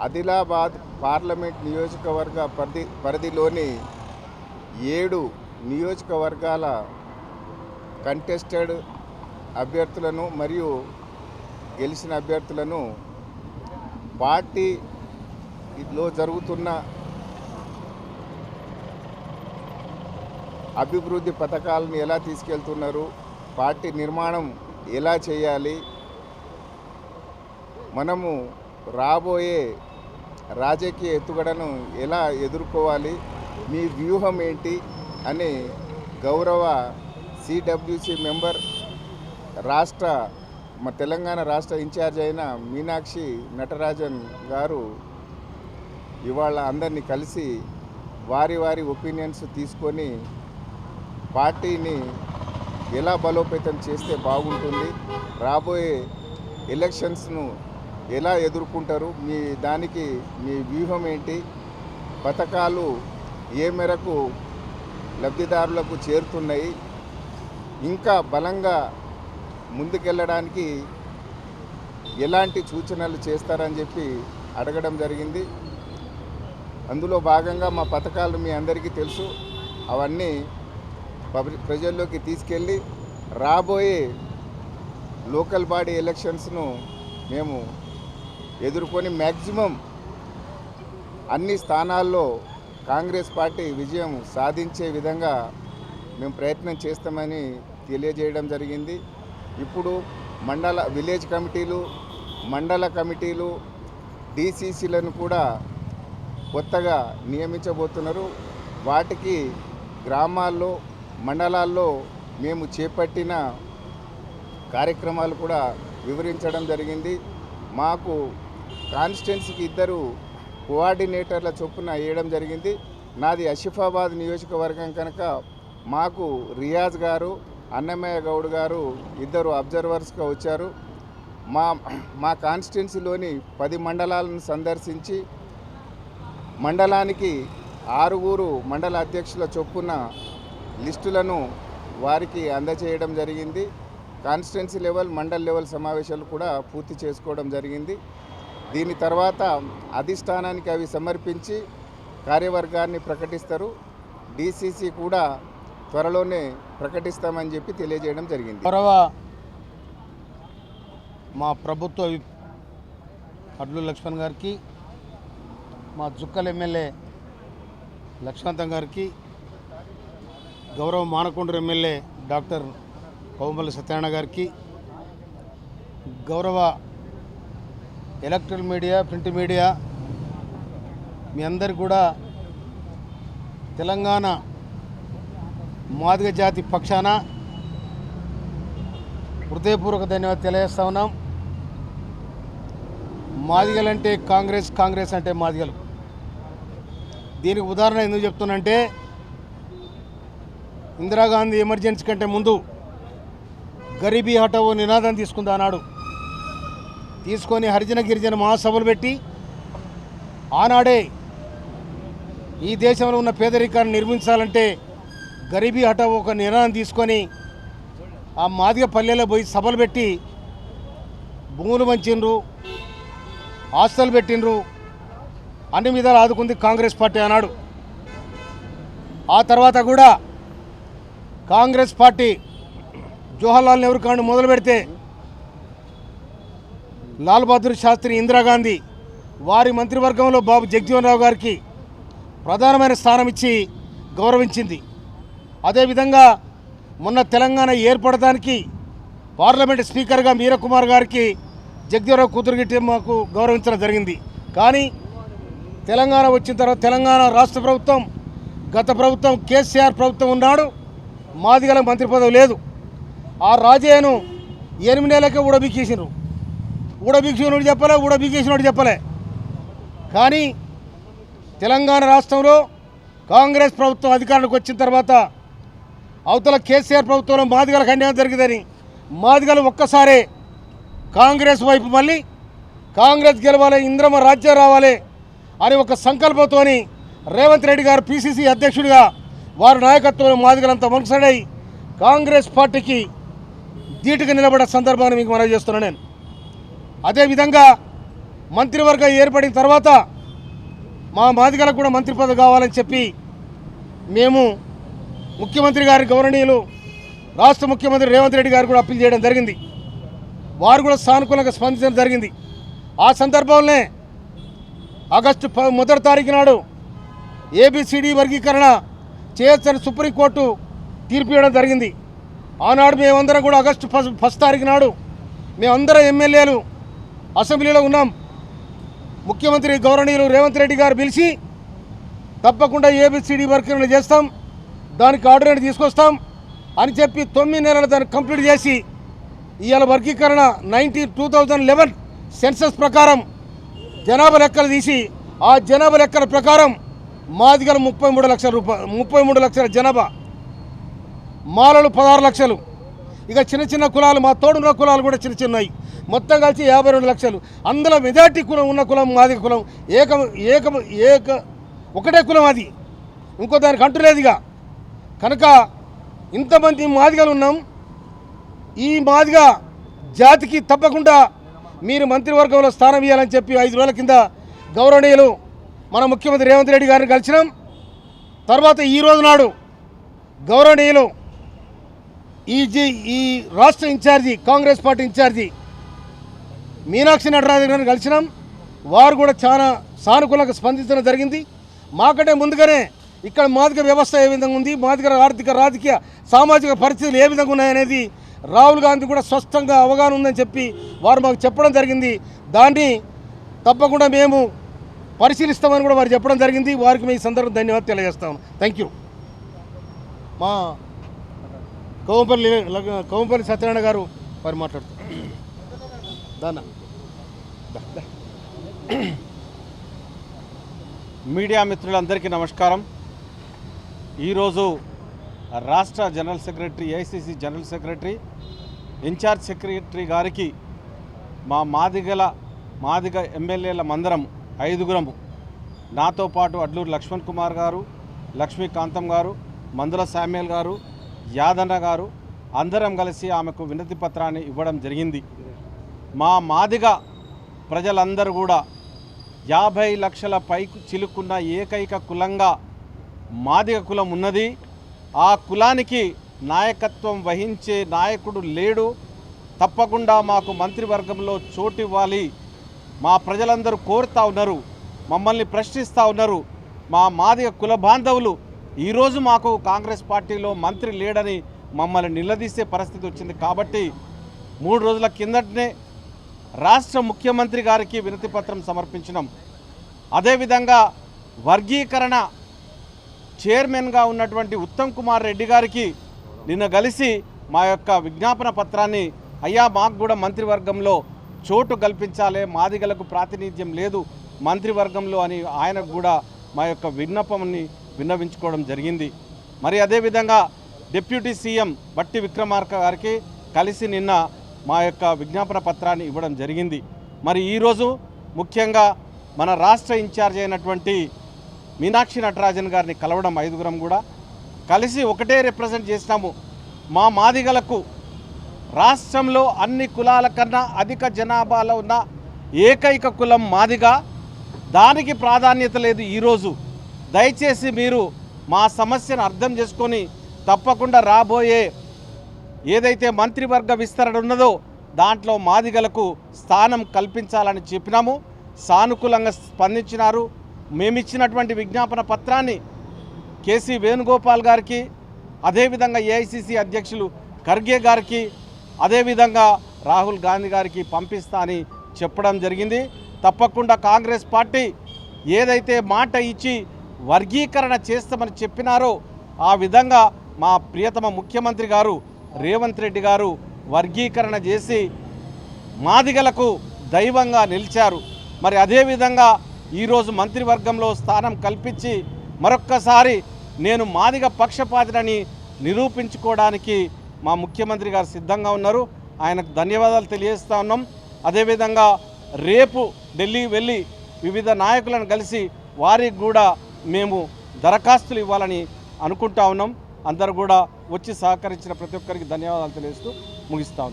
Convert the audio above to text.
Adilabad parliament నియోజకవర్గ పరిధిలోని 7 నియోజకవర్గాల కంటెస్టెడ్ అభ్యర్థులను మరియు గెలిచిన అభ్యర్థులను పార్టీలో జరుగుతున్న అభివృద్ధి పథకాలను ఎలా తీసుకెళ్తున్నారు, పార్టీ నిర్మాణం ఎలా చేయాలి, మనము రాబోయే రాజకీయ ఎత్తుగడను ఎలా ఎదుర్కోవాలి, మీ వ్యూహం ఏంటి అని గౌరవ సిడబ్ల్యూసి మెంబర్ తెలంగాణ రాష్ట్ర ఇన్ఛార్జ్ అయిన మీనాక్షి నటరాజన్ గారు ఇవాళ అందరినీ కలిసి వారి ఒపీనియన్స్ తీసుకొని పార్టీని ఎలా బలోపేతం చేస్తే బాగుంటుంది, రాబోయే ఎలక్షన్స్ను ఎలా ఎదుర్కొంటారు, మీ వ్యూహం ఏంటి, పథకాలు ఏ మేరకు లబ్ధిదారులకు చేరుతున్నాయి, ఇంకా బలంగా ముందుకెళ్ళడానికి ఎలాంటి సూచనలు చేస్తారని చెప్పి అడగడం జరిగింది. అందులో భాగంగా మా పథకాలు మీ అందరికీ తెలుసు. అవన్నీ ప్రజల్లోకి తీసుకెళ్ళి రాబోయే లోకల్ బాడీ ఎలక్షన్స్ను మేము ఎదుర్కొని మ్యాక్సిమం అన్ని స్థానాల్లో కాంగ్రెస్ పార్టీ విజయం సాధించే విధంగా మేము ప్రయత్నం చేస్తామని తెలియజేయడం జరిగింది. ఇప్పుడు విలేజ్ కమిటీలు, మండల కమిటీలు, డిసిసిలను కూడా కొత్తగా నియమించబోతున్నారు. వాటికి గ్రామాల్లో, మండలాల్లో మేము చేపట్టిన కార్యక్రమాలు కూడా వివరించడం జరిగింది. మాకు కాన్స్టిట్యున్సీకి 2 కోఆర్డినేటర్ల చొప్పున వేయడం జరిగింది. నాది ఆసిఫాబాద్ నియోజకవర్గం కనుక మాకు రియాజ్ గారు, అన్నమయ్య గౌడ్ గారు 2 అబ్జర్వర్స్గా వచ్చారు. మా కాన్స్టిట్యున్సీలోని 10 మండలాలను సందర్శించి మండలానికి 6 మండల అధ్యక్షుల చొప్పున లిస్టులను వారికి అందజేయడం జరిగింది. కాన్స్టిట్యున్సీ లెవెల్, మండల్ లెవెల్ సమావేశాలు కూడా పూర్తి చేసుకోవడం జరిగింది. దీని తర్వాత అధిష్టానానికి అవి సమర్పించి కార్యవర్గాన్ని ప్రకటిస్తారు. డిసిసి కూడా త్వరలోనే ప్రకటిస్తామని చెప్పి తెలియజేయడం జరిగింది. మా ప్రభుత్వ అడ్లు లక్ష్మణ్ గారికి, మా జుక్కల్ ఎమ్మెల్యే లక్ష్మణ్ గారికి, గౌరవ మానకొండూరు ఎమ్మెల్యే డాక్టర్ కౌమల్లి సత్యనారాయణ గారికి, గౌరవ ఎలక్ట్రికల్ మీడియా, ప్రింట్ మీడియా, మీ అందరికి కూడా తెలంగాణ మాదిగ జాతి పక్షాన హృదయపూర్వక ధన్యవాదాలు తెలియజేస్తా ఉన్నాం. మాదిగలంటే కాంగ్రెస్, కాంగ్రెస్ అంటే మాదిగలు. దీనికి ఉదాహరణ ఎందుకు చెప్తున్నంటే, ఇందిరాగాంధీ ఎమర్జెన్సీ కంటే ముందు గరీబీ హఠావో నినాదం తీసుకుంది ఆనాడు. తీసుకొని హరిజన గిరిజన మహాసభలు పెట్టి ఆనాడే ఈ దేశంలో ఉన్న పేదరికాన్ని నిర్మించాలంటే గరీబీ హఠావో ఒక నినాదం తీసుకొని ఆ మాదిగ పల్లెలో పోయి సభలు పెట్టి భూములు పంచిండ్రు, ఆస్తులు పెట్టిండ్రు, అన్ని విధాలు ఆదుకుంది కాంగ్రెస్ పార్టీ ఆనాడు. ఆ తర్వాత కూడా కాంగ్రెస్ పార్టీ జవహర్లాల్ నెహ్రూ కాండ్ మొదలు పెడితే లాల్ బహదూర్ శాస్త్రి, ఇందిరాగాంధీ, వారి మంత్రివర్గంలో బాబు జగజ్జీవన్ రావు గారికి ప్రధానమైన స్థానం ఇచ్చి గౌరవించింది. అదేవిధంగా మొన్న తెలంగాణ ఏర్పడడానికి పార్లమెంట్ స్పీకర్గా మీరకుమార్ గారికి జగజ్జీవన్ కూతురు గిట్టి మాకు గౌరవించడం జరిగింది. కానీ తెలంగాణ వచ్చిన తర్వాత తెలంగాణ రాష్ట్ర ప్రభుత్వం, గత ప్రభుత్వం కేసీఆర్ ప్రభుత్వం ఉన్నాడు, మాదిగల మంత్రి పదవి లేదు. ఆ రాజయ్యను 8 నెలలకే ఊడబీకేసినారు. ఊడబీకేసినోడు చెప్పలే, ఊడబీకేసినోడు చెప్పలే. కానీ తెలంగాణ రాష్ట్రంలో కాంగ్రెస్ ప్రభుత్వం అధికారంలోకి వచ్చిన తర్వాత అవతల కేసీఆర్ ప్రభుత్వంలో మాదిగలకు అన్యాయం జరిగిందని మాదిగలు ఒక్కసారే కాంగ్రెస్ వైపు మళ్ళీ కాంగ్రెస్ గెలవాలి, ఇంద్రమ రాజ్యం రావాలి అని ఒక సంకల్పంతో రేవంత్ రెడ్డి గారు పిసిసి అధ్యక్షుడిగా వారి నాయకత్వంలో మాదిగలంతా మనసడై కాంగ్రెస్ పార్టీకి ధీటుగా నిలబడే సందర్భాన్ని మీకు మనవి చేస్తున్నాను. నేను అదేవిధంగా మంత్రివర్గం ఏర్పడిన తర్వాత మా మాదిగలకు కూడా మంత్రి పదవి కావాలని చెప్పి మేము ముఖ్యమంత్రి గారి గౌరవనీయులు రాష్ట్ర ముఖ్యమంత్రి రేవంత్ రెడ్డి గారు కూడా అప్పీల్ చేయడం జరిగింది. వారు కూడా సానుకూలంగా స్పందించడం జరిగింది. ఆ సందర్భంలోనే ఆగస్టు 1వ తారీఖు నాడు ఏబిసిడి వర్గీకరణ చేయొచ్చని సుప్రీంకోర్టు తీర్పు ఇవ్వడం జరిగింది. ఆనాడు మేమందరం కూడా ఆగస్టు 1వ తారీఖు నాడు మేమందరం ఎమ్మెల్యేలు అసెంబ్లీలో ఉన్నాం. ముఖ్యమంత్రి గౌరవనీయులు రేవంత్ రెడ్డి గారు పిలిచి తప్పకుండా ఏబిసిడి వర్గీకరణ చేస్తాం, దానికి ఆర్డినెన్స్ తీసుకొస్తాం అని చెప్పి 9 నెలలు దాన్ని కంప్లీట్ చేసి ఇవాళ వర్గీకరణ 2011 సెన్సస్ ప్రకారం జనాభా లెక్కలు తీసి ఆ జనాభా లెక్కల ప్రకారం మాదిగలు 33 లక్షల జనాభా, మాలలు 16 లక్షలు, ఇక చిన్న చిన్న కులాలు మా తోడున్న కులాలు కూడా చిన్న చిన్నవి, మొత్తం కలిసి 52 లక్షలు. అందులో మెజార్టీ కులం ఉన్న కులం మాదిగ కులం. ఒకటే కులం, అది ఇంకో దానికి అంటులేదుగా. కనుక ఇంతమంది మాదిగలు ఉన్నాం. ఈ మాదిగ జాతికి తప్పకుండా మీరు మంత్రివర్గంలో స్థానం ఇవ్వాలని చెప్పి 5 రోజుల కింద గౌరవనీయులు మన ముఖ్యమంత్రి రేవంత్ రెడ్డి గారిని కలిసినాం. తర్వాత ఈ రోజు నాడు గౌరవనీయులు ఈ రాష్ట్ర incharge Congress party incharge Meenakshi Natarajan గారిని కలిసినాం. వారు కూడా చాలా సానుకూలంగా స్పందించడం జరిగింది. మాకంటే ముందుగానే ఇక్కడ మాదిగ వ్యవస్థ ఏ విధంగా ఉంది, మాదిగ ఆర్థిక రాజకీయ సామాజిక పరిస్థితులు ఏ విధంగా ఉన్నాయనేది రాహుల్ గాంధీ కూడా స్పష్టంగా అవగాహన ఉందని చెప్పి వారు మాకు చెప్పడం జరిగింది. దాన్ని తప్పకుండా మేము పరిశీలిస్తామని కూడా వారు చెప్పడం జరిగింది. వారికి మీ సందర్భం ధన్యవాదాలు తెలియజేస్తాను. Thank you. మా కోంపల్లి సత్యనారాయణ గారు వారు మాట్లాడుతారు. మీడియా మిత్రులందరికీ నమస్కారం. ఈరోజు రాష్ట్ర general secretary, AICC general secretary, incharge secretary గారికి మా మాదిగ ఎమ్మెల్యేల మందరం 5గురము, నాతో పాటు అడ్లూరు లక్ష్మణ్ కుమార్ గారు, లక్ష్మీకాంతం గారు, మందుల శామ్యుల్ గారు, యాదన్న గారు అందరం కలిసి ఆమెకు వినతి పత్రాన్ని ఇవ్వడం జరిగింది. మా మాదిగ ప్రజలందరూ కూడా 50 లక్షల పైకు చిలుకున్న ఏకైక కులంగా మాదిగ కులం ఉన్నది. ఆ కులానికి నాయకత్వం వహించే నాయకుడు లేడు. తప్పకుండా మాకు మంత్రివర్గంలో చోటు ఇవ్వాలి. మా ప్రజలందరూ కోరుతూ ఉన్నారు, మమ్మల్ని ప్రశ్నిస్తూ ఉన్నారు. మా మాదిగ కుల బాంధవులు ఈరోజు మాకు కాంగ్రెస్ పార్టీలో మంత్రి లేడని మమ్మల్ని నిలదీసే పరిస్థితి వచ్చింది. కాబట్టి 3 రోజుల కిందటనే రాష్ట్ర ముఖ్యమంత్రి గారికి వినతి పత్రం సమర్పించినాం. అదేవిధంగా వర్గీకరణ చైర్మన్గా ఉన్నటువంటి ఉత్తమ్ కుమార్ రెడ్డి గారికి నిన్న కలిసి మా యొక్క విజ్ఞాపన పత్రాన్ని, అయ్యా మాకు కూడా మంత్రివర్గంలో చోటు కల్పించాలి, మాదిగలకు ప్రాతినిధ్యం లేదు మంత్రివర్గంలో అని ఆయనకు కూడా మా యొక్క విన్నపాన్ని విన్నవించుకోవడం జరిగింది. మరి అదేవిధంగా డిప్యూటీ సీఎం బట్టి విక్రమార్క గారికి కలిసి నిన్న మా యొక్క విజ్ఞాపన పత్రాన్ని ఇవ్వడం జరిగింది. మరి ఈరోజు ముఖ్యంగా మన రాష్ట్ర ఇన్ఛార్జ్ అయినటువంటి మీనాక్షి నటరాజన్ గారిని కలవడం 5గురం కూడా కలిసి ఒకటే రిప్రజెంట్ చేసినాము. మా మాదిగలకు రాష్ట్రంలో అన్ని కులాల కన్నా అధిక జనాభాలో ఉన్న ఏకైక కులం మాదిగ, దానికి ప్రాధాన్యత లేదు. ఈరోజు దయచేసి మీరు మా సమస్యను అర్థం చేసుకొని తప్పకుండా రాబోయే ఏదైతే మంత్రివర్గ విస్తరణ ఉన్నదో దాంట్లో మాదిగలకు స్థానం కల్పించాలని చెప్పినాము. సానుకూలంగా స్పందించినారు. మేమిచ్చినటువంటి విజ్ఞాపన పత్రాన్ని కేసీ వేణుగోపాల్ గారికి, అదేవిధంగా ఏఐసిసి అధ్యక్షులు ఖర్గే గారికి, అదేవిధంగా రాహుల్ గాంధీ గారికి పంపిస్తా అని చెప్పడం జరిగింది. తప్పకుండా కాంగ్రెస్ పార్టీ ఏదైతే మాట ఇచ్చి వర్గీకరణ చేస్తామని చెప్పినారో ఆ విధంగా మా ప్రియతమ ముఖ్యమంత్రి గారు రేవంత్ రెడ్డి గారు వర్గీకరణ చేసి మాదిగలకు దైవంగా నిలిచారు. మరి అదేవిధంగా ఈరోజు మంత్రివర్గంలో స్థానం కల్పించి మరొక్కసారి నేను మాదిగ పక్షపాతిని నిరూపించుకోవడానికి మా ముఖ్యమంత్రి గారు సిద్ధంగా ఉన్నారు. ఆయనకు ధన్యవాదాలు తెలియజేస్తా ఉన్నాం. అదేవిధంగా రేపు ఢిల్లీ వెళ్ళి వివిధ నాయకులను కలిసి వారికి కూడా మేము దరఖాస్తులు ఇవ్వాలని అనుకుంటా ఉన్నాం. అందరూ కూడా వచ్చి సహకరించిన ప్రతి ఒక్కరికి ధన్యవాదాలు తెలియజేస్తూ ముగిస్తా ఉన్నాం.